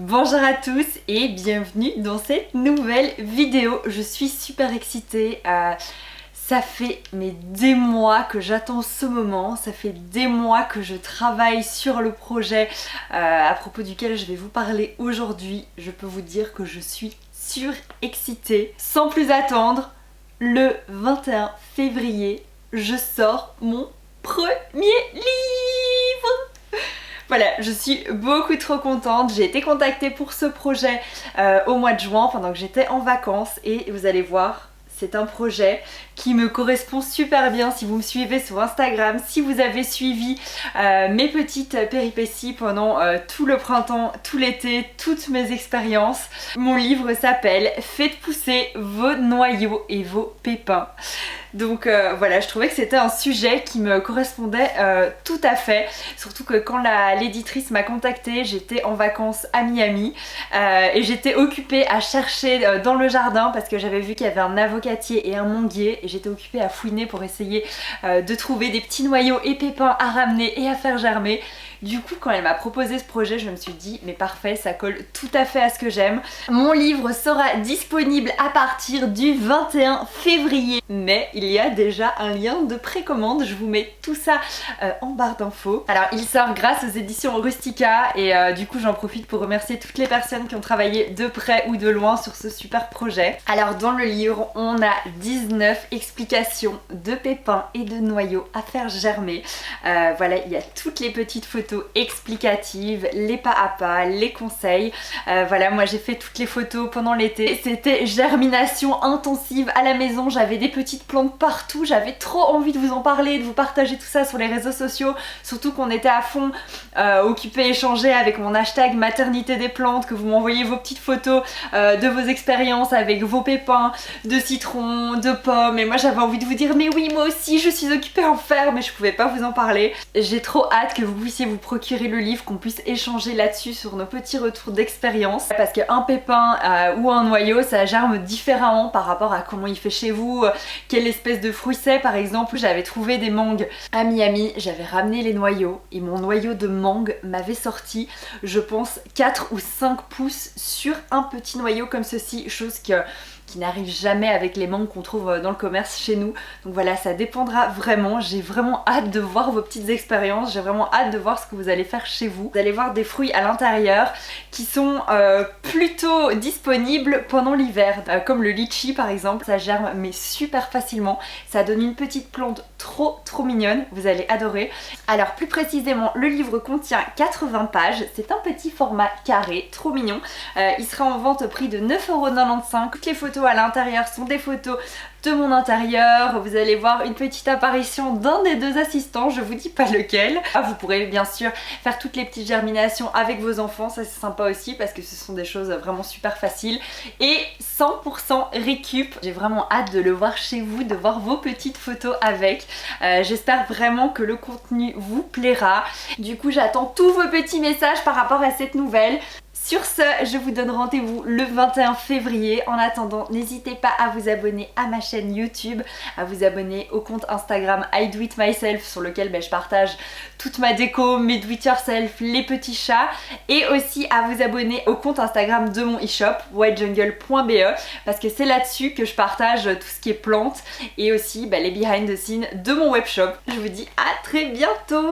Bonjour à tous et bienvenue dans cette nouvelle vidéo. Je suis super excitée. Ça fait des mois que j'attends ce moment, ça fait des mois que je travaille sur le projet à propos duquel je vais vous parler aujourd'hui. Je peux vous dire que je suis surexcitée. Sans plus attendre, le 21 février, je sors mon premier livre. Voilà, je suis beaucoup trop contente. J'ai été contactée pour ce projet au mois de juin pendant que j'étais en vacances et vous allez voir, c'est un projet qui me correspond super bien. Si vous me suivez sur Instagram, si vous avez suivi mes petites péripéties pendant tout le printemps, tout l'été, toutes mes expériences, mon livre s'appelle Faites pousser vos noyaux et vos pépins. Donc voilà, je trouvais que c'était un sujet qui me correspondait tout à fait. Surtout que quand l'éditrice m'a contactée, j'étais en vacances à Miami et j'étais occupée à chercher dans le jardin parce que j'avais vu qu'il y avait un avocatier et un manguier et j'étais occupée à fouiner pour essayer de trouver des petits noyaux et pépins à ramener et à faire germer. Du coup, quand elle m'a proposé ce projet, je me suis dit mais parfait, ça colle tout à fait à ce que j'aime. Mon livre sera disponible à partir du 21 février, mais il y a déjà un lien de précommande, je vous mets tout ça en barre d'infos. Alors il sort grâce aux éditions Rustica et du coup j'en profite pour remercier toutes les personnes qui ont travaillé de près ou de loin sur ce super projet. Alors dans le livre, on a 19 explications de pépins et de noyaux à faire germer. Voilà, il y a toutes les petites photos explicatives, les pas à pas, les conseils. Voilà, moi j'ai fait toutes les photos pendant l'été. C'était germination intensive à la maison, j'avais des petites plantes partout, j'avais trop envie de vous en parler, de vous partager tout ça sur les réseaux sociaux, surtout qu'on était à fond occupés, échangés avec mon hashtag maternité des plantes, que vous m'envoyez vos petites photos de vos expériences avec vos pépins de citron, de pommes, et moi j'avais envie de vous dire mais oui moi aussi je suis occupée à en faire mais je pouvais pas vous en parler. J'ai trop hâte que vous puissiez vous procurer le livre, qu'on puisse échanger là-dessus sur nos petits retours d'expérience parce qu'un pépin ou un noyau ça germe différemment par rapport à comment il fait chez vous, quelle espèce de fruit c'est. Par exemple, j'avais trouvé des mangues à Miami, j'avais ramené les noyaux et mon noyau de mangue m'avait sorti je pense 4 ou 5 pouces sur un petit noyau comme ceci, chose qui n'arrive jamais avec les mangues qu'on trouve dans le commerce chez nous. Donc voilà, ça dépendra vraiment. J'ai vraiment hâte de voir vos petites expériences, j'ai vraiment hâte de voir ce que vous allez faire chez vous. Vous allez voir des fruits à l'intérieur qui sont plutôt disponibles pendant l'hiver, comme le litchi par exemple. Ça germe mais super facilement, ça donne une petite plante trop mignonne, vous allez adorer. Alors plus précisément, le livre contient 80 pages, c'est un petit format carré, trop mignon. Il sera en vente au prix de 9,95 €. Toutes les photos à l'intérieur sont des photos de mon intérieur. Vous allez voir une petite apparition d'un des deux assistants, je vous dis pas lequel. Vous pourrez bien sûr faire toutes les petites germinations avec vos enfants, ça c'est sympa aussi parce que ce sont des choses vraiment super faciles et 100% récup. J'ai vraiment hâte de le voir chez vous, de voir vos petites photos avec. J'espère vraiment que le contenu vous plaira. Du coup j'attends tous vos petits messages par rapport à cette nouvelle. Sur ce, je vous donne rendez-vous le 21 février. En attendant, n'hésitez pas à vous abonner à ma chaîne YouTube, à vous abonner au compte Instagram I Do It Myself sur lequel je partage toute ma déco, mes do it yourself, les petits chats, et aussi à vous abonner au compte Instagram de mon e-shop whitejungle.be parce que c'est là-dessus que je partage tout ce qui est plantes et aussi les behind the scenes de mon webshop. Je vous dis à très bientôt.